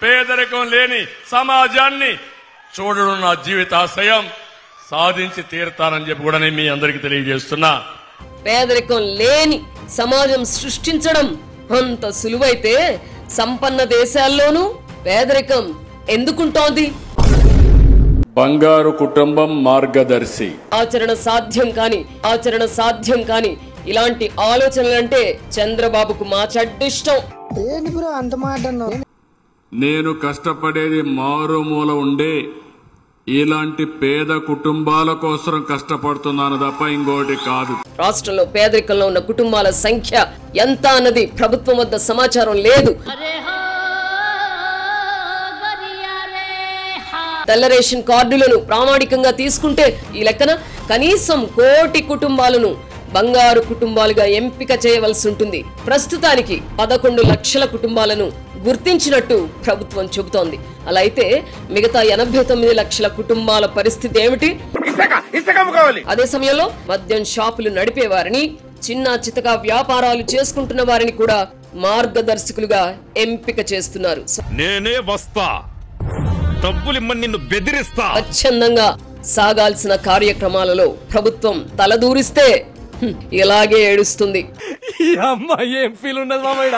పేదరికం లేని సమాజాన్ని చూడడం నా జీవితాశయం. సాధించి తీరుతానని చెప్పి కూడా నేను మీ అందరికీ తెలియజేస్తున్నా. పేదరికం లేని సమాజం సృష్టించడం అంత సులువైతే సంపన్న దేశాల్లోనూ పేదరికం ఎందుకుంటోంది? బంగారు కుటుంబం మార్గదర్శి. ఆచరణ సాధ్యం కాని ఇలాంటి ఆలోచనలంటే చంద్రబాబుకు మా చెడ్డిష్టం. నేను కష్టపడేది మారుమూల ఉండే ఇలాంటి పేద కుటుంబాల కోసం కష్టపడుతున్నాను తప్ప ఇంకోటి కాదు. రాష్ట్రంలో పేదరికంలో ఉన్న కుటుంబాల సంఖ్య ఎంత అన్నది ప్రభుత్వం వద్ద సమాచారం లేదు. తెల్ల రేషన్ కార్డులను ప్రామాణికంగా తీసుకుంటే ఈ లెక్కన కనీసం 1 కోటి కుటుంబాలను బంగారు కుటుంబాలుగా ఎంపిక చేయవలసి ఉంటుంది. ప్రస్తుతానికి 11 లక్షల కుటుంబాలను గుర్తించినట్టు ప్రభుత్వం చెబుతోంది. అలా అయితే మిగతా 89 లక్షల కుటుంబాల పరిస్థితి ఏమిటి? అదే సమయంలో మద్యం షాపులు నడిపేవారిని, చిన్న చితక వ్యాపారాలు చేసుకుంటున్న వారిని కూడా మార్గదర్శకులుగా ఎంపిక చేస్తున్నారు. నేనే వస్తా, డబ్బులిమ్మని నిన్ను బెదిరిస్తా. స్వచ్ఛందంగా సాగాల్సిన కార్యక్రమాలలో ప్రభుత్వం తలదూరిస్తే ఇలాగే ఏడుస్తుంది. ఈ అమ్మాయి ఏం ఫీల్ ఉన్నది మామయ్య?